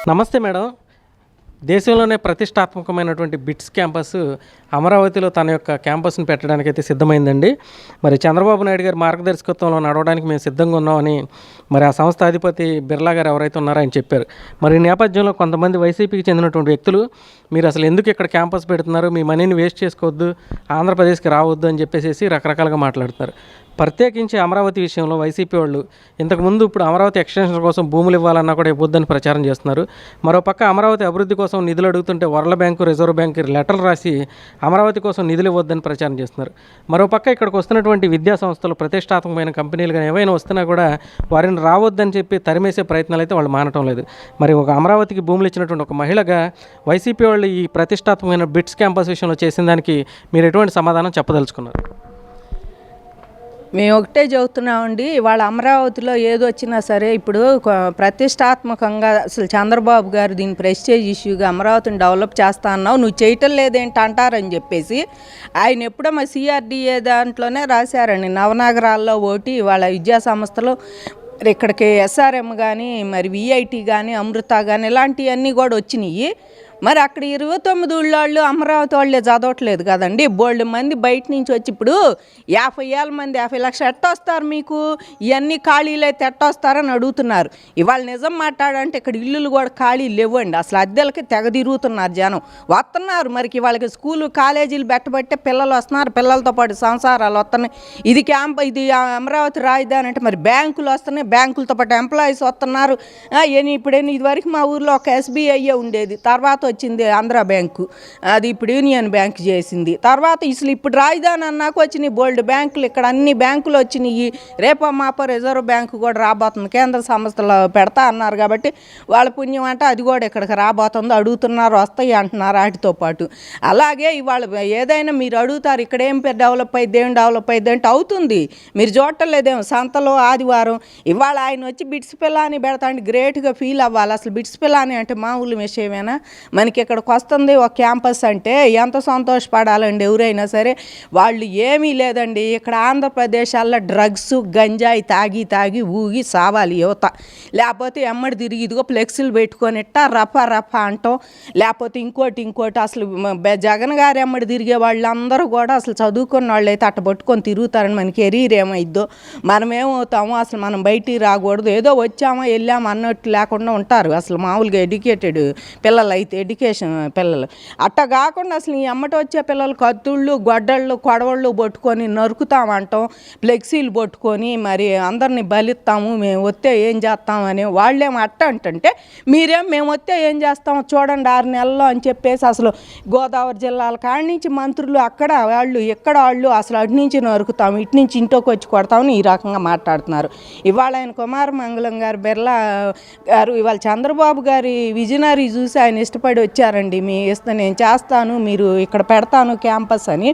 నమస్తే మేడం. దేశంలోనే ప్రతిష్టాత్మకమైనటువంటి bits campus అమరావతిలో తన యొక్క క్యాంపస్ని పెట్టడానికి అయితే సిద్ధమైందండి. మరి చంద్రబాబు నాయుడు గారి మార్గదర్శకత్వంలో నడవడానికి మేము సిద్ధంగా ఉన్నామని మరి ఆ సంస్థ అధిపతి బిర్లా గారు ఎవరైతే ఉన్నారో ఆయన చెప్పారు. మరి ఈ నేపథ్యంలో కొంతమంది వైసీపీకి చెందినటువంటి వ్యక్తులు మీరు అసలు ఎందుకు ఇక్కడ క్యాంపస్ పెడుతున్నారు, మీ మనీని వేస్ట్ చేసుకోవద్దు, ఆంధ్రప్రదేశ్కి రావద్దు అని చెప్పేసి రకరకాలుగా మాట్లాడుతున్నారు. ప్రత్యేకించి అమరావతి విషయంలో వైసీపీ వాళ్ళు ఇంతకుముందు ఇప్పుడు అమరావతి ఎక్స్టెన్షన్ కోసం భూములు ఇవ్వాలన్నా కూడా ఇవ్వద్దని ప్రచారం చేస్తున్నారు. మరోపక్క అమరావతి అభివృద్ధి కోసం నిధులు అడుగుతుంటే వరల్డ్ బ్యాంకు, రిజర్వ్ బ్యాంకు లెటర్లు రాసి అమరావతి కోసం నిధులు ఇవ్వద్దని ప్రచారం చేస్తున్నారు. మరోపక్క ఇక్కడికి వస్తున్నటువంటి విద్యా సంస్థలు, ప్రతిష్టాత్మకమైన కంపెనీలు కానీ ఏవైనా వస్తున్నా కూడా వారిని రావద్దని చెప్పి తరిమేసే ప్రయత్నాలు అయితే వాళ్ళు మానటం లేదు. మరి ఒక అమరావతికి భూములు ఇచ్చినటువంటి ఒక మహిళగా వైసీపీ వాళ్ళు ఈ ప్రతిష్టాత్మకమైన బిట్స్ క్యాంపస్ విషయంలో చేసిన దానికి మీరు ఎటువంటి సమాధానం చెప్పదలుచుకున్నారు? మేము ఒకటే చెబుతున్నామండి, వాళ్ళ అమరావతిలో ఏది వచ్చినా సరే ఇప్పుడు ప్రతిష్టాత్మకంగా అసలు చంద్రబాబు గారు దీన్ని ప్రెస్టేజ్ ఇష్యూగా అమరావతిని డెవలప్ చేస్తా అన్నావు, నువ్వు చేయటం లేదేంటి అంటారని చెప్పేసి ఆయన ఎప్పుడో మా సిఆర్డీఏ దాంట్లోనే రాశారండి. నవనగరాల్లో ఒకటి వాళ్ళ విద్యా సంస్థలు ఇక్కడికి ఎస్ఆర్ఎం కానీ, మరి విఐటి కానీ, అమృత కానీ ఇలాంటివన్నీ కూడా వచ్చినాయి. మరి అక్కడ 29 ఊళ్ళో అమరావతి వాళ్ళే చదవట్లేదు కదండి. బోల్డ్ మంది బయట నుంచి వచ్చి ఇప్పుడు 50,000 మంది 50 లక్షలు ఎట్టొస్తారు, మీకు ఇవన్నీ ఖాళీలు అయితే ఎట్టొస్తారని అడుగుతున్నారు. ఇవాళ నిజం మాట్లాడంటే ఇక్కడ ఇల్లులు కూడా ఖాళీ లేవండి. అసలు అద్దెలకి తెగ తిరుగుతున్నారు జనం, వస్తున్నారు. మరికి వాళ్ళకి స్కూలు కాలేజీలు పెట్టబట్టే పిల్లలు వస్తున్నారు, పిల్లలతో పాటు సంసారాలు వస్తున్నాయి. ఇది అమరావతి రాజధాని అంటే మరి బ్యాంకులు వస్తున్నాయి, బ్యాంకులతో పాటు ఎంప్లాయీస్ వస్తున్నారు. ఇప్పుడేమి ఇదివరకు మా ఊర్లో ఒక SBI ఉండేది, తర్వాత వచ్చింది ఆంధ్ర బ్యాంకు, అది ఇప్పుడు యూనియన్ బ్యాంక్ చేసింది. తర్వాత అసలు ఇప్పుడు రాజధాని అన్నాక వచ్చినాయి బోల్డ్ బ్యాంకులు, ఇక్కడ అన్ని బ్యాంకులు వచ్చినాయి. రేపో మాపో రిజర్వ్ బ్యాంకు కూడా రాబోతుంది, కేంద్ర సంస్థలు పెడతా అన్నారు కాబట్టి వాళ్ళ పుణ్యం అంటే అది కూడా ఇక్కడికి రాబోతుంది. అడుగుతున్నారు, వస్తాయి అంటున్నారు వాటితో పాటు. అలాగే ఇవాళ ఏదైనా మీరు అడుగుతారు ఇక్కడ ఏం డెవలప్ అయ్యింది, ఏం డెవలప్ అయ్యింది అంటే అవుతుంది, మీరు చూడలేదేమో సంతలో ఆదివారం ఇవాళ ఆయన వచ్చి బిట్స్ పిల్లని పెడతాండి, గ్రేట్గా ఫీల్ అవ్వాలి. అసలు బిట్స్ పిల్లని అంటే మామూలు విషయమేనా? మనకి ఇక్కడికి వస్తుంది ఒక క్యాంపస్ అంటే ఎంత సంతోషపడాలండి ఎవరైనా సరే. వాళ్ళు ఏమీ లేదండి, ఇక్కడ ఆంధ్రప్రదేశాల్లో డ్రగ్స్ గంజాయి తాగి ఊగి సావాలి యువత. లేకపోతే ఎమ్మడి తిరిగి ఇదిగో ఫ్లెక్సీలు పెట్టుకొని రఫా అంటాం, లేకపోతే ఇంకోటి. అసలు జగన్ గారు ఎమ్మడి తిరిగే వాళ్ళందరూ కూడా అసలు చదువుకున్న వాళ్ళు అయితే అట్ట పట్టుకొని తిరుగుతారని మనకి కెరీర్ ఏమైద్దో, మనమేమవుతామో, అసలు మనం బయటికి రాకూడదు, ఏదో వచ్చామో వెళ్ళామో అన్నట్టు లేకుండా ఉంటారు. అసలు మామూలుగా ఎడ్యుకేటెడ్ పిల్లలు అయితే, ఎడ్యుకేషన్ పిల్లలు అట్ట కాకుండా అసలు ఈ అమ్మట వచ్చే పిల్లలు కత్తుళ్ళు, గొడ్డళ్ళు, కొడవళ్ళు పట్టుకొని నరుకుతామంటాం, ఫ్లెక్సీలు పట్టుకొని మరి అందరినీ బలిస్తాము, మేము వస్తే ఏం చేస్తామని వాళ్ళేమో అట్ట అంటే మేము వస్తే ఏం చేస్తామో చూడండి 6 నెలల్లో అని చెప్పేసి అసలు గోదావరి జిల్లాల కాడి నుంచి మంత్రులు అక్కడ వాళ్ళు ఇక్కడ వాళ్ళు అసలు అటు నుంచి నరుకుతాము, ఇటు నుంచి ఇంట్లోకి వచ్చి కొడతామని ఈ రకంగా మాట్లాడుతున్నారు. ఇవాళ ఆయన కుమారమంగళం గారు, బిర్లా గారు ఇవాళ చంద్రబాబు గారి విజనరీ చూసి ఆయన ఇష్టపడి వచ్చారండి. నేను చేస్తాను, మీరు ఇక్కడ పెడతాను క్యాంపస్ అని.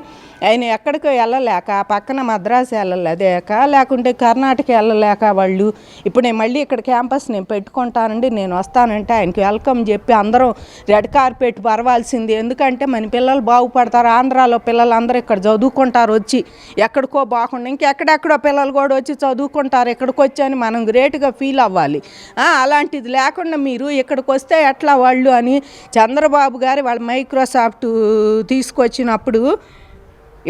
ఆయన ఎక్కడికో వెళ్ళలేక పక్కన మద్రాసు వెళ్ళలేక, లేకుంటే కర్ణాటక వెళ్ళలేక వాళ్ళు ఇప్పుడు నేను మళ్ళీ ఇక్కడ క్యాంపస్ నేను పెట్టుకుంటానండి, నేను వస్తానంటే ఆయనకి వెల్కమ్ చెప్పి అందరం రెడ్ కార్పెట్ పరవాల్సింది. ఎందుకంటే మన పిల్లలు బాగుపడతారు, ఆంధ్రాలో పిల్లలు అందరూ ఇక్కడ చదువుకుంటారు వచ్చి, ఎక్కడికో బాగుండా ఇంకెక్కడెక్కడో పిల్లలు కూడా వచ్చి చదువుకుంటారు ఇక్కడికి వచ్చి అని మనం గ్రేట్గా ఫీల్ అవ్వాలి. అలాంటిది లేకుండా మీరు ఇక్కడికి వస్తే ఎట్లా వాళ్ళు అని చంద్రబాబు గారు వాళ్ళ మైక్రోసాఫ్ట్ తీసుకొచ్చినప్పుడు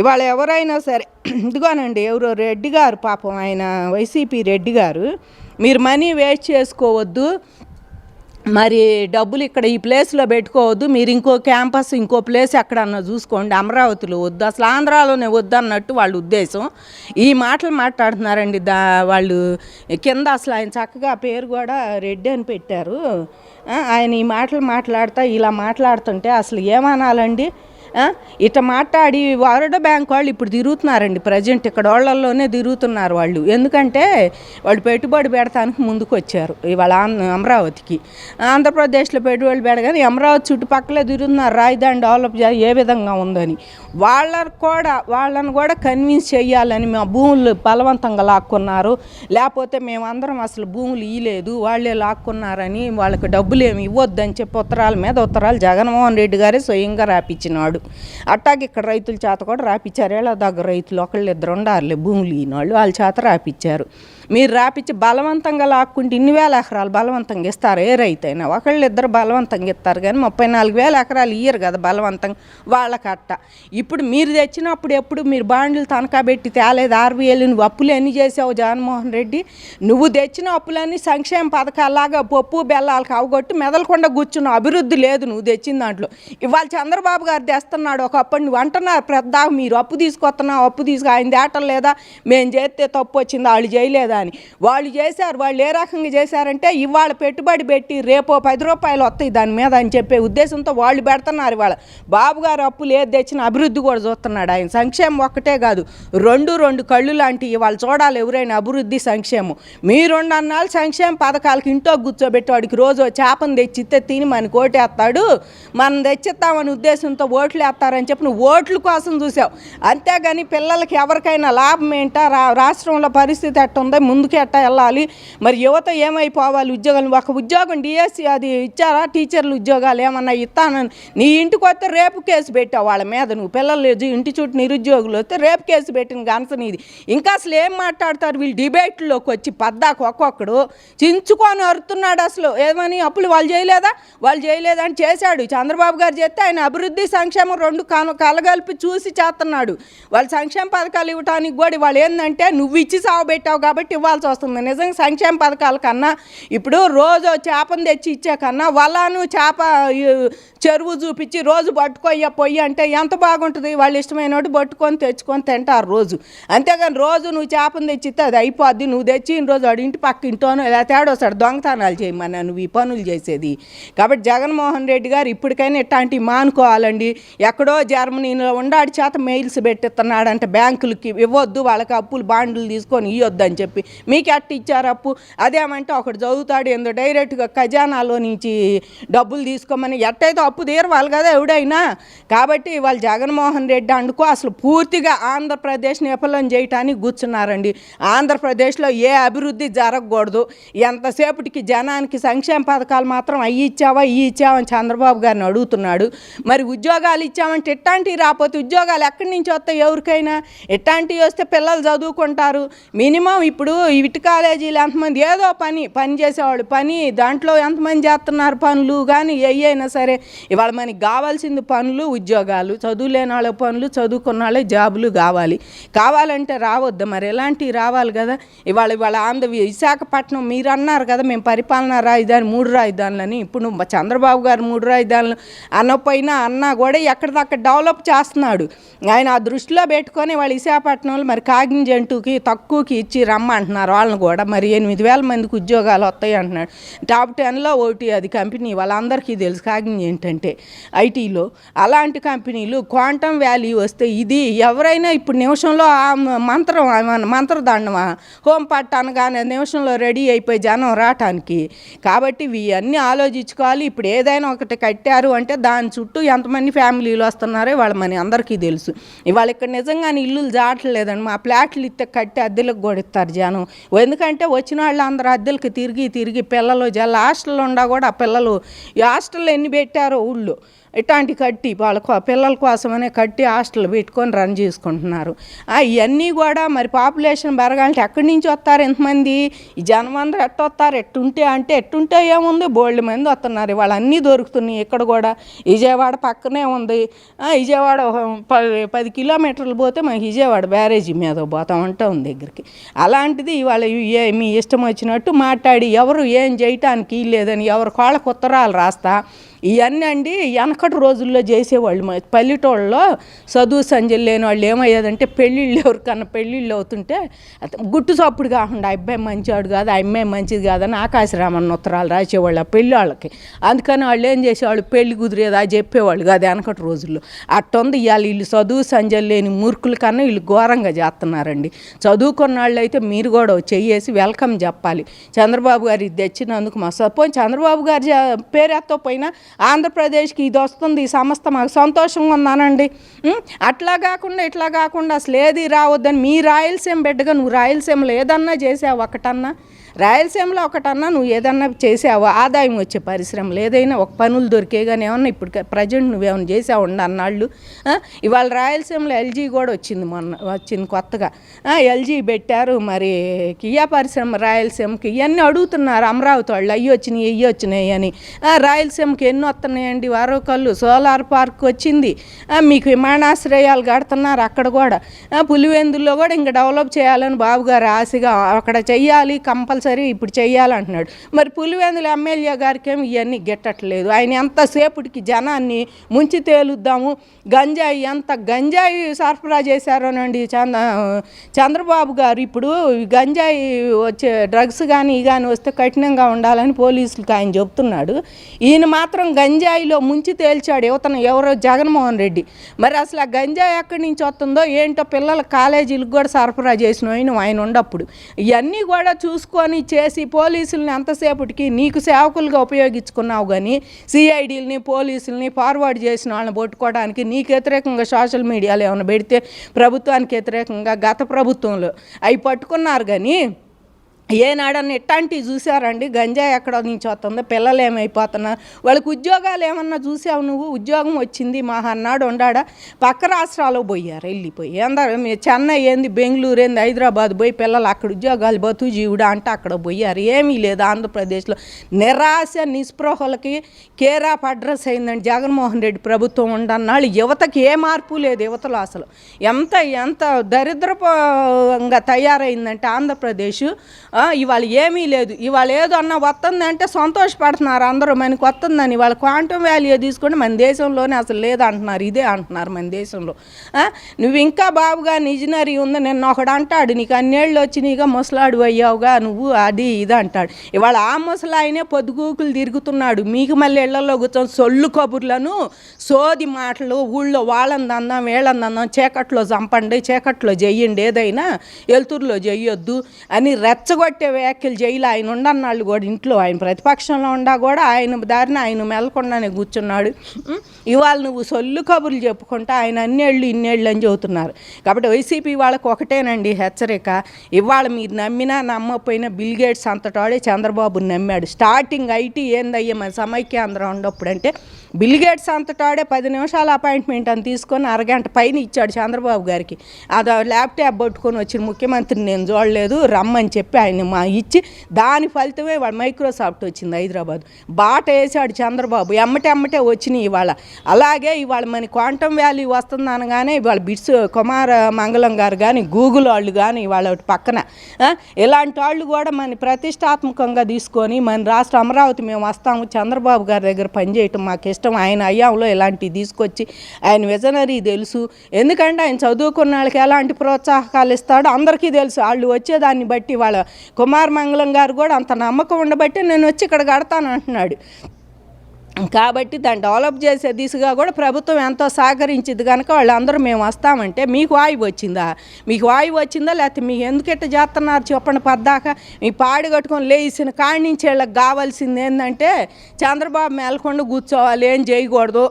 ఇవాళ ఎవరైనా సరే ఇదిగోనండి, ఎవరో రెడ్డి గారు పాపం, ఆయన వైసీపీ రెడ్డి గారు, మీరు మనీ వేస్ట్ చేసుకోవద్దు, మరి డబ్బులు ఇక్కడ ఈ ప్లేస్లో పెట్టుకోవద్దు, మీరు ఇంకో క్యాంపస్ ఇంకో ప్లేస్ ఎక్కడన్నా చూసుకోండి, అమరావతిలో వద్దు, అసలు ఆంధ్రాలోనే వద్దు అన్నట్టు వాళ్ళ ఉద్దేశం. ఈ మాటలు మాట్లాడుతున్నారండి వాళ్ళు కింద. అసలు ఆయన చక్కగా పేరు కూడా రెడ్డి అని పెట్టారు. ఆయన ఈ మాటలు మాట్లాడుతూ ఇలా మాట్లాడుతుంటే అసలు ఏమనాలండి? ఇట్ట మాట్లాడి వరల్డ్ బ్యాంక్ వాళ్ళు ఇప్పుడు తిరుగుతున్నారండి, ప్రజెంట్ ఇక్కడ వాళ్ళల్లోనే తిరుగుతున్నారు వాళ్ళు. ఎందుకంటే వాళ్ళు పెట్టుబడి పెడతానికి ముందుకు వచ్చారు ఇవాళ అమరావతికి. ఆంధ్రప్రదేశ్లో పెట్టుబడులు పెడగానే అమరావతి చుట్టుపక్కలే తిరుగుతున్నారు, రాజధాని డెవలప్ ఏ విధంగా ఉందని. వాళ్ళను కూడా కన్విన్స్ చేయాలని మా భూములు బలవంతంగా లాక్కున్నారు, లేకపోతే మేమందరం అసలు భూములు ఇవ్వలేదు వాళ్ళే లాక్కున్నారని, వాళ్ళకి డబ్బులు ఏమి ఇవ్వద్దని చెప్పి ఉత్తరాల మీద ఉత్తరాలు జగన్మోహన్ రెడ్డి గారే స్వయంగా రాపించినాడు. అట్టాగే ఇక్కడ రైతుల చేత కూడా రాపించారు. ఏళ్ళ దగ్గర రైతులు ఒకళ్ళు ఇద్దరు ఉండారులే భూములు ఈనాళ్ళు, వాళ్ళ చేత రాపించారు. మీరు రాపిచ్చి బలవంతంగా లాక్కుంటే ఇన్ని వేల ఎకరాలు బలవంతంగా ఇస్తారు ఏ రైతు అయినా, ఒకళ్ళు ఇద్దరు బలవంతంగా ఇస్తారు కానీ 34,000 ఎకరాలు ఇయ్యరు కదా బలవంతంగా వాళ్ళకట్ట. ఇప్పుడు మీరు తెచ్చినప్పుడు ఎప్పుడు మీరు బాండ్లు తనఖా పెట్టి తేలేదు, ఆర్బీఐలు నువ్వు అప్పులు ఎన్ని చేసావు జగన్మోహన్ రెడ్డి? నువ్వు తెచ్చిన అప్పులన్నీ సంక్షేమ పథకాలాగా పప్పు బెల్లాలకు అవగొట్టి మెదలకుండా కూర్చున్నావు, అభివృద్ధి లేదు నువ్వు తెచ్చిన దాంట్లో. ఇవాళ చంద్రబాబు గారు తెస్తున్నాడు, ఒకప్పుడు నువ్వు అంటున్నారు పెద్ద మీరు అప్పు తీసుకొస్తున్నావు, అప్పు ఆయన తేటం లేదా, మేము చేస్తే తప్పు వచ్చింది వాళ్ళు చేయలేదా అని. వాళ్ళు చేశారు, వాళ్ళు ఏ రకంగా చేశారంటే ఇవాళ పెట్టుబడి పెట్టి రేపో 10 రూపాయలు వస్తాయి దాని మీద అని చెప్పే ఉద్దేశంతో వాళ్ళు పెడుతున్నారు. ఇవాళ బాబు గారు అప్పులు ఏది తెచ్చినా అభివృద్ధి కూడా చూస్తున్నాడు ఆయన. సంక్షేమం ఒక్కటే కాదు, రెండు కళ్ళు లాంటివి వాళ్ళు చూడాలి ఎవరైనా, అభివృద్ధి సంక్షేమం. మీరు 2 అన్నాళ్ళు సంక్షేమ పథకాలకి ఇంట్లో కూర్చోబెట్టి వాడికి రోజు చేపను తెచ్చిస్తే తిని మనకి ఓటేస్తాడు, మనం తెచ్చిస్తామని ఉద్దేశంతో ఓట్లు వేస్తారని చెప్పి నువ్వు ఓట్ల కోసం చూసావు. అంతేగాని పిల్లలకి ఎవరికైనా లాభం ఏంటా, రాష్ట్రంలో పరిస్థితి ఎట్టుందో ముందుకు ఎట్టా వెళ్ళాలి, మరి యువత ఏమైపోవాలి, ఉద్యోగాలు ఒక ఉద్యోగం డిఎస్సి అది ఇచ్చారా, టీచర్లు ఉద్యోగాలు ఏమన్నా ఇస్తానని నీ ఇంటికి వస్తే రేపు కేసు పెట్టావు వాళ్ళ మీద. నువ్వు పిల్లలు ఇంటి చుట్టూ నిరుద్యోగులు వస్తే రేపు కేసు పెట్టిన గంసని ఇది. ఇంకా అసలు ఏం మాట్లాడతారు వీళ్ళు డిబేట్లోకి వచ్చి పద్దాకు ఒక్కొక్కడు చించుకొని అరుతున్నాడు. అసలు ఏమని అప్పులు వాళ్ళు చేయలేదని చేశాడు చంద్రబాబు గారు చేస్తే ఆయన అభివృద్ధి సంక్షేమం 2 కలగలిపి చూసి చేస్తున్నాడు. వాళ్ళు సంక్షేమ పథకాలు ఇవ్వడానికి కూడా వాళ్ళు ఏంటంటే నువ్వు ఇచ్చి సావబెట్టావు కాబట్టి ఇవ్వాల్సి వస్తుంది. నిజంగా సంక్షేమ పథకాల కన్నా ఇప్పుడు రోజు చేపను తెచ్చి ఇచ్చే కన్నా వాళ్ళను చేప చెరువు చూపించి రోజు పట్టుకోయ్యా పొయ్యి అంటే ఎంత బాగుంటుంది. వాళ్ళు ఇష్టమైనట్టు పట్టుకొని తెచ్చుకొని తింటారు రోజు. అంతేగాని రోజు నువ్వు చేపను తెచ్చిస్తే అది అయిపోద్ది, నువ్వు తెచ్చిన రోజు వాడి ఇంటి పక్క ఇంటోనో ఇలా తేడోసాడు దొంగతనాలు చేయమన్నా నువ్వు ఈ పనులు చేసేది. కాబట్టి జగన్మోహన్ రెడ్డి గారు ఇప్పటికైనా ఇట్లాంటివి మానుకోవాలండి. ఎక్కడో జర్మనీలో ఉండాడి చేత మెయిల్స్ పెట్టిస్తున్నాడంటే బ్యాంకులకి ఇవ్వద్దు, వాళ్ళకి అప్పులు బాండ్లు తీసుకొని ఇవ్వద్దు అని చెప్పి. మీకు ఎట్ట ఇచ్చారు అప్పు? అదేమంటే ఒకటి చదువుతాడు ఏందో డైరెక్ట్గా ఖజానాలో నుంచి డబ్బులు తీసుకోమని, ఎట్టయితే అప్పు తీరవాలి కదా ఎవడైనా. కాబట్టి వాళ్ళు జగన్మోహన్ రెడ్డి అనుకో అసలు పూర్తిగా ఆంధ్రప్రదేశ్ని విఫలం చేయటానికి కూర్చున్నారండి. ఆంధ్రప్రదేశ్లో ఏ అభివృద్ధి జరగకూడదు. ఎంతసేపటికి జనానికి సంక్షేమ పథకాలు మాత్రం అవి ఇచ్చావని చంద్రబాబు గారిని అడుగుతున్నాడు. మరి ఉద్యోగాలు ఇచ్చామంటే ఇట్లాంటివి రాకపోతే ఉద్యోగాలు ఎక్కడి నుంచి వస్తాయి ఎవరికైనా? ఇట్లాంటివి వస్తే పిల్లలు చదువుకుంటారు. మినిమం ఇప్పుడు ఇటు కాలేజీలు ఎంతమంది ఏదో పని చేసేవాళ్ళు దాంట్లో ఎంతమంది చేస్తున్నారు పనులు కానీ అయినా సరే. ఇవాళ మనకి కావాల్సింది పనులు, ఉద్యోగాలు. చదువులేని వాళ్ళ పనులు, చదువుకున్న వాళ్ళే జాబులు కావాలంటే రావద్దు మరి ఎలాంటివి రావాలి కదా. ఇవాళ విశాఖపట్నం మీరు అన్నారు కదా మేము పరిపాలనా రాజధాని 3 రాజధానులని. ఇప్పుడు చంద్రబాబు గారు 3 రాజధానులు అన్నా కూడా ఎక్కడిదక్కడ డెవలప్ చేస్తున్నాడు ఆయన. ఆ దృష్టిలో పెట్టుకొని వాళ్ళు విశాఖపట్నంలో మరి కాగ్నిజెంట్కి తక్కువకి ఇచ్చి రమ్మంటున్నారు వాళ్ళని కూడా. మరి 8,000 మందికి ఉద్యోగాలు వస్తాయి అంటున్నాడు. టాప్ 10లో ఒకటి అది కంపెనీ, వాళ్ళందరికీ తెలుసు కాగ్నిజెంట్ అంటే ఐటీలో. అలాంటి కంపెనీలు క్వాంటమ్ వాల్యూ వస్తే ఇది ఎవరైనా ఇప్పుడు నిమిషంలో మంత్రదండమా హోమ్ పట్ట అనగానే నిమిషంలో రెడీ అయిపోయి జనం రావటానికి. కాబట్టి ఇవన్నీ ఆలోచించుకోవాలి. ఇప్పుడు ఏదైనా ఒకటి కట్టారు అంటే దాని చుట్టూ ఎంతమంది ఫ్యామిలీలు వస్తున్నారో వాళ్ళ మన అందరికీ తెలుసు. ఇవాళ ఇక్కడ నిజంగానే ఇల్లులు జాటలేదండి. మా ఫ్లాట్లు ఇస్తే కట్టి అద్దెలకు కూడా ఇస్తారు జనం. ఎందుకంటే వచ్చిన వాళ్ళు అందరూ అద్దెలకి తిరిగి పిల్లలు హాస్టల్లో ఉండా కూడా ఆ పిల్లలు ఈ హాస్టల్లో ఎన్ని పెట్టారో ఊళ్ళో ఇట్లాంటి కట్టి వాళ్ళ పిల్లల కోసమనే కట్టి హాస్టల్ పెట్టుకొని రన్ చేసుకుంటున్నారు. ఇవన్నీ కూడా మరి పాపులేషన్ పెరగాలంటే ఎక్కడి నుంచి వస్తారు ఎంతమంది? ఈ జనం అందరూ ఎట్టొస్తారు? ఎట్టుంటే ఏముంది, బోల్డ్ మంది వస్తున్నారు. ఇవాళ అన్నీ దొరుకుతున్నాయి. ఇక్కడ కూడా విజయవాడ పక్కనే ఉంది. విజయవాడ 10 కిలోమీటర్లు పోతే మనకి విజయవాడ బ్యారేజీ మీద పోతామంటే ఉంది దగ్గరికి. అలాంటిది ఇవాళ మీ ఇష్టం వచ్చినట్టు మాట్లాడి ఎవరు ఏం చేయటానికి లేదని ఎవరు కాళ్ళకు ఉత్తరాలు రాస్తా ఇవన్నీ అండి వెనకటి రోజుల్లో చేసేవాళ్ళు. పల్లెటూళ్ళలో చదువు సంజలు లేని వాళ్ళు ఏమయ్యేదంటే ఎవరికన్నా పెళ్ళిళ్ళు అవుతుంటే గుట్టు చప్పుడు కాకుండా అబ్బాయి మంచివాడు కాదు, ఆ అమ్మాయి మంచిది కాదని ఆకాశరామన్న ఉత్తరాలు రాసేవాళ్ళు ఆ పెళ్ళి వాళ్ళకి. అందుకని వాళ్ళు ఏం చేసేవాళ్ళు పెళ్లి కుదిరేదా చెప్పేవాళ్ళు కాదు వెనకటి రోజుల్లో. అట్టుంది ఇవాళ వీళ్ళు చదువు సంజలు లేని మూర్ఖుల కన్నా వీళ్ళు ఘోరంగా చేస్తున్నారండి. చదువుకున్న వాళ్ళు అయితే మీరు కూడా చెయ్యేసి వెల్కమ్ చెప్పాలి. చంద్రబాబు గారు ఇది తెచ్చినందుకు మా పోయి చంద్రబాబు గారి పేరెత్తో పోయినా ఆంధ్రప్రదేశ్కి ఇది వస్తుంది, ఈ సంస్థ మాకు సంతోషంగా ఉందనండి. అట్లా కాకుండా అసలు ఏది రావద్దని మీ రాయలసీమ బిడ్డగా నువ్వు రాయలసీమలో ఏదన్నా చేసావు ఒకటన్నా? రాయలసీమలో ఒకటన్నా నువ్వు ఏదన్నా చేసావు ఆదాయం వచ్చే పరిశ్రమలు ఏదైనా ఒక పనులు దొరికే కానీ ఏమన్నా ఇప్పుడు ప్రజెంట్ నువ్వేమైనా చేసావు అన్నాళ్ళు. ఇవాళ రాయలసీమలో ఎల్జీ కూడా వచ్చింది కొత్తగా. ఎల్జీ పెట్టారు. మరి కియా పరిశ్రమ రాయలసీమకి ఇవన్నీ అడుగుతున్నారు అమరావతి వాళ్ళు, అయ్యి వచ్చినాయి అని. రాయలసీమకి ఎన్ని వస్తున్నాయండి? వరకల్లు సోలార్ పార్క్ వచ్చింది, మీకు విమానాశ్రయాలు కడుతున్నారు అక్కడ కూడా. పులివెందుల్లో కూడా ఇంకా డెవలప్ చేయాలని బాబు గారు ఆశగా అక్కడ చెయ్యాలి కంపల్సరీ ఇప్పుడు చెయ్యాలంటున్నాడు. మరి పులివెందుల ఎమ్మెల్యే గారికి ఏమి ఇవన్నీ గిట్టట్లేదు. ఆయన ఎంతసేపటికి జనాన్ని ముంచి తేలుద్దాము, గంజాయి సరఫరా చేశారోనండి చంద్రబాబు గారు. ఇప్పుడు గంజాయి వచ్చే డ్రగ్స్ కానీ వస్తే కఠినంగా ఉండాలని పోలీసులకు ఆయన చెప్తున్నాడు. ఈయన మాత్రం గంజాయిలో ముంచి తేల్చాడు యువతను, ఎవరో జగన్మోహన్ రెడ్డి. మరి అసలు ఆ గంజాయి ఎక్కడి నుంచి వస్తుందో ఏంటో పిల్లల కాలేజీలకు కూడా సరఫరా చేసిన ఆయన ఉండప్పుడు ఇవన్నీ కూడా చూసుకొని చేసి పోలీసుల్ని అంతసేపటికి నీకు సేవకులుగా ఉపయోగించుకున్నావు కానీ సిఐడీలని పోలీసుల్ని ఫార్వర్డ్ చేసిన వాళ్ళని పట్టుకోవడానికి నీకు వ్యతిరేకంగా సోషల్ మీడియాలో ఏమైనా పెడితే ప్రభుత్వానికి వ్యతిరేకంగా గత ప్రభుత్వంలో అవి పట్టుకున్నారు. కానీ ఏనాడన్నా ఎట్లాంటివి చూసారండి? గంజాయి ఎక్కడ నుంచి వస్తుందో, పిల్లలు ఏమైపోతున్నారు, వాళ్ళకి ఉద్యోగాలు ఏమన్నా చూసావు నువ్వు? ఉద్యోగం వచ్చింది అన్నాడు ఉండాడా? పక్క రాష్ట్రాలకు పోయారు, వెళ్ళిపోయి అందరూ చెన్నై ఏంది, బెంగళూరు ఏంది, హైదరాబాద్ పోయి పిల్లలు అక్కడ ఉద్యోగాలు బతుజీవుడా అంటే అక్కడ పోయారు. ఏమీ లేదు ఆంధ్రప్రదేశ్లో. నిరాశ నిస్పృహలకి కేరాఫ్ అడ్రస్ అయిందండి జగన్మోహన్ రెడ్డి ప్రభుత్వం ఉండన్నాళ్ళు. యువతకి ఏ మార్పు లేదు. యువతలో అసలు ఎంత దరిద్రంగా తయారైందంటే ఆంధ్రప్రదేశ్. ఇవాళ ఏమీ లేదు. ఇవాళ ఏదో అన్న వస్తుందంటే సంతోషపడుతున్నారు అందరూ, మనకి వస్తుందని. ఇవాళ క్వాంటమ్ వాల్యూ తీసుకుంటే మన దేశంలోనే అసలు లేదంటున్నారు, ఇదే అంటున్నారు మన దేశంలో. నువ్వు ఇంకా బాబుగా ఇంజనీరింగ్ ఉంది, నిన్న ఒకడు అంటాడు నీకు అన్నేళ్ళు వచ్చినాయిగా ముసలాడు అయ్యావుగా నువ్వు, అది ఇది అంటాడు. ఇవాళ ఆ ముసలాయనే పొద్దుగూకులు తిరుగుతున్నాడు. మీకు మళ్ళీ ఇళ్లలో కూర్చొని సొల్లు కబుర్లను సోది మాటలు, ఊళ్ళో వాళ్ళని దందాం వీళ్ళని దందాం, చీకట్లో చంపండి చీకట్లో చెయ్యండి, ఏదైనా వెలుతురులో చెయ్యొద్దు అని రెచ్చగొట్టే వ్యాఖ్యలు చేయాలి. ఆయన ఉండన్నాళ్ళు కూడా ఇంట్లో, ఆయన ప్రతిపక్షంలో ఉండా కూడా ఆయన దారిని ఆయన మెలకుండానే కూర్చున్నాడు. ఇవాళ నువ్వు సొల్లు కబుర్లు చెప్పుకుంటా ఆయన ఇన్నేళ్ళు అని చెబుతున్నారు. కాబట్టి వైసీపీ వాళ్ళకు ఒకటేనండి హెచ్చరిక, ఇవాళ మీరు నమ్మినా నమ్మకపోయినా బిల్ గేట్స్ అంతటాడే చంద్రబాబుని నమ్మాడు. స్టార్టింగ్ ఐటీ ఏందయ్యా మన సమైక్యాంధ్ర ఉన్నప్పుడు అంటే బిల్ గేట్స్ అంతటాడే 10 నిమిషాల అపాయింట్మెంట్ అని తీసుకొని అరగంట పైన ఇచ్చాడు చంద్రబాబు గారికి. అది ల్యాప్టాప్ పట్టుకొని వచ్చిన ముఖ్యమంత్రిని నేను చూడలేదు రమ్మని చెప్పి ఆయన ఇచ్చి దాని ఫలితమే ఇవాళ మైక్రోసాఫ్ట్ వచ్చింది హైదరాబాద్. బాట వేసాడు చంద్రబాబు, ఎమ్మటే వచ్చినాయి ఇవాళ. అలాగే ఇవాళ మన క్వాంటమ్ వ్యాలీ వస్తుంది అనగానే ఇవాళ బిట్స్ కుమార మంగళం గారు కానీ గూగుల్ వాళ్ళు కానీ ఇవాళ పక్కన ఇలాంటి వాళ్ళు కూడా మన ప్రతిష్టాత్మకంగా తీసుకొని మన రాష్ట్ర అమరావతి మేము వస్తాము, చంద్రబాబు గారి దగ్గర పనిచేయటం మాకు ఇష్టం. ఆయన అయ్యాంలో ఇలాంటివి తీసుకొచ్చి ఆయన విజనరీ తెలుసు. ఎందుకంటే ఆయన చదువుకున్న వాళ్ళకి ఎలాంటి ప్రోత్సాహకాలు ఇస్తాడో అందరికీ తెలుసు. వాళ్ళు వచ్చేదాన్ని బట్టి వాళ్ళ కుమార్ మంగళం గారు కూడా అంత నమ్మకం ఉండబట్టి నేను వచ్చి ఇక్కడ కడతాను అంటున్నాడు. కాబట్టి దాన్ని డెవలప్ చేసే దిశగా కూడా ప్రభుత్వం ఎంతో సహకరించింది కనుక వాళ్ళందరూ మేము వస్తామంటే మీకు వాయువు వచ్చిందా? లేకపోతే మీకు ఎందుకు ఇట్ట చేస్తున్నారు చెప్పండి. పద్దాక మీ పాడి కట్టుకొని లేచిన కాడి నుంచి వీళ్ళకి కావాల్సింది ఏంటంటే చంద్రబాబు మేల్కొండ కూర్చోవాలి, ఏం చేయకూడదు.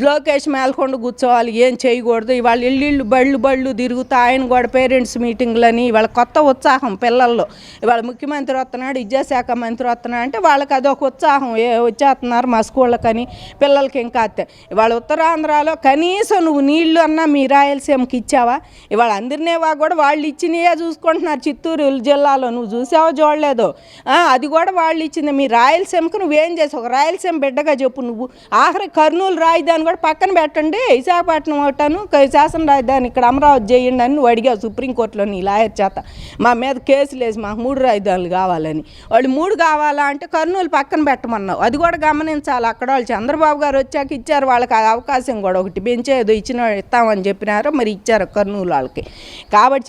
లోకేష్ మేల్కొండ కూర్చోవాలి, ఏం చేయకూడదు. ఇవాళ ఇళ్ళు బళ్ళు తిరుగుతూ ఆయన కూడా పేరెంట్స్ మీటింగ్లని ఇవాళ కొత్త ఉత్సాహం పిల్లల్లో. ఇవాళ ముఖ్యమంత్రి వస్తున్నాడు, విద్యాశాఖ మంత్రి వస్తున్నాడు అంటే వాళ్ళకి అదొక ఉత్సాహం, వచ్చేస్తున్నారు మా స్కూళ్ళకని పిల్లలకి. ఇంకా ఇవాళ ఉత్తరాంధ్రలో కనీసం నువ్వు నీళ్లు అన్నా మీ రాయలసీమకి ఇచ్చావా? ఇవాళ అందరినేవా కూడా వాళ్ళు ఇచ్చినయే చూసుకుంటున్నారు. చిత్తూరు జిల్లాలో నువ్వు చూసావో చూడలేదో, అది కూడా వాళ్ళు ఇచ్చింది. మీ రాయలసీమకు నువ్వేం చేసావు? ఒక రాయలసీమ బిడ్డగా చెప్పు. నువ్వు ఆఖరి కర్నూలు రాజధాని కూడా పక్కన పెట్టండి, విశాఖపట్నం ఒకటాను శాసన రాజధాని ఇక్కడ అమరావతి చేయండి అని నువ్వు అడిగావు సుప్రీంకోర్టులో నీ లాయర్ చేత. మా మీద కేసులు వేసి మాకు 3 రాజధానులు కావాలని. వాళ్ళు 3 కావాలా అంటే కర్నూలు పక్కన పెట్టమన్నావు. అది కూడా గమనించాలి. అక్కడ వాళ్ళు చంద్రబాబు గారు వచ్చాక ఇచ్చారు వాళ్ళకి ఆ అవకాశం కూడా, ఒకటి పెంచేదో ఇస్తామని చెప్పినారో మరి ఇచ్చారు కర్నూలు వాళ్ళకి. కాబట్టి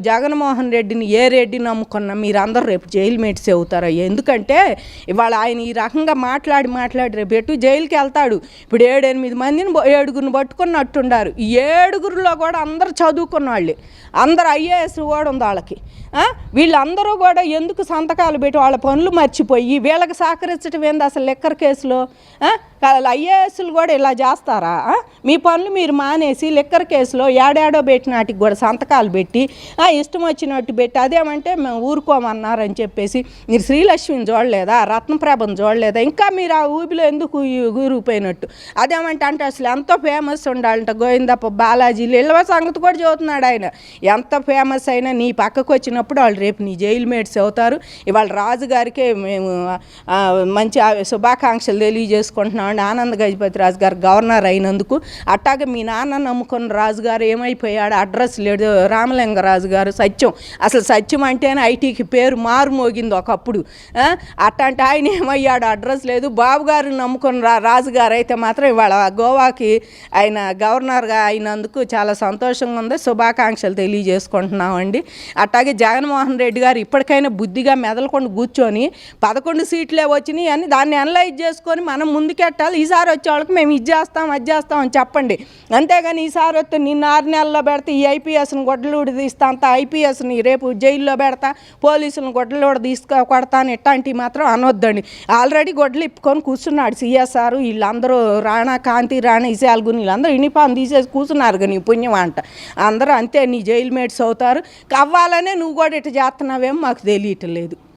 జగన్మోహన్ రెడ్డిని ఏ రెడ్డి నమ్ముకున్నా మీరందరూ రేపు జైలు మేట్స్ అవుతారు. ఎందుకంటే ఇవాళ ఆయన ఈ రకంగా మాట్లాడి రేపు ఎటు జైలుకి వెళ్తాడు. ఇప్పుడు 7-8 మందిని 7గురిని పట్టుకున్నట్టున్నారు. ఈ 7గురిలో కూడా అందరూ చదువుకున్న వాళ్ళే, అందరూ ఐఏఎస్ కూడా ఉంది వాళ్ళకి. వీళ్ళందరూ కూడా ఎందుకు సంతకాలు పెట్టి వాళ్ళ పనులు మర్చిపోయి వీళ్ళకి సహకరించడం ఏంది అసలు లెక్కర్ కేసులో? ఐఏఎస్లు కూడా ఇలా చేస్తారా? మీ పనులు మీరు మానేసి లెక్కర్ కేసులో ఏడాడో పెట్టినాటికి కూడా సంతకాలు పెట్టి ఇష్టం వచ్చినట్టు పెట్టి అదేమంటే మేము ఊరుకోమన్నారని చెప్పేసి మీరు శ్రీలక్ష్మిని చూడలేదా, రత్నప్రభను చూడలేదా? ఇంకా మీరు ఆ ఊపిలో ఎందుకు ఊరిపోయినట్టు? అదేమంటే అంటే అసలు ఎంతో ఫేమస్ ఉండాలంట గోవిందప్ప బాలాజీలు ఇళ్ళ సంగతి కూడా చదువుతున్నాడు ఆయన. ఎంత ఫేమస్ అయినా నీ పక్కకు వచ్చినప్పుడు వాళ్ళు రేపు నీ జైలు మేట్స్ అవుతారు. ఇవాళ రాజుగారికే మేము మంచి శుభాకాంక్షలు తెలియజేసుకుంటున్నాం. ఆనంద్ గజపతి రాజు గారు గవర్నర్ అయినందుకు. అట్టాగే మీ నాన్న నమ్ముకున్న రాజుగారు ఏమైపోయాడు? అడ్రస్ లేడు. రామలింగరాజు గారు సత్యం, అసలు సత్యం అంటేనే ఐటీకి పేరు మారు మోగింది ఒకప్పుడు. అట్లాంటి ఆయన ఏమయ్యాడు? అడ్రస్ లేదు. బాబు గారు నమ్ముకున్న రాజుగారు అయితే మాత్రం ఇవాళ గోవాకి ఆయన గవర్నర్గా అయినందుకు చాలా సంతోషంగా ఉంది. శుభాకాంక్షలు తెలియజేసుకుంటున్నామండి. అట్లాగే జగన్మోహన్ రెడ్డి గారు ఇప్పటికైనా బుద్ధిగా మెదలకుండా కూర్చొని 11 సీట్లే వచ్చినాయి అని దాన్ని అనలైజ్ చేసుకొని మనం ముందుకెట్టాలి. ఈసారి వచ్చే వాళ్ళకి మేము ఇది చేస్తాం అది చేస్తాం అని చెప్పండి. అంతేగాని ఈసారి వస్తే నిన్న 6 నెలల్లో పెడితే ఈ ఐపీఎస్ని గొడ్డలూడి తీస్తా, అంత ఐపీఎస్ని రేపు జైల్లో పెడతా, పోలీసులను గొడ్డలూడ కొడతా అని ఇట్లాంటివి మాత్రం అనొద్దండి. ఆల్రెడీ గొడ్డలు ఇప్పుకొని కూర్చున్నాడు సిఎస్ఆర్. వీళ్ళందరూ రాణా కాంతి రాణా ఇసాల్గుని వీళ్ళందరూ యూనిఫామ్ తీసేసి కూర్చున్నారు. కానీ పుణ్యం అంట అందరూ అంతే నీ జైలు మేట్స్ అవుతారు. అవ్వాలనే నువ్వు కూడా ఇట్లా చేస్తున్నావేమో మాకు తెలియటం లేదు.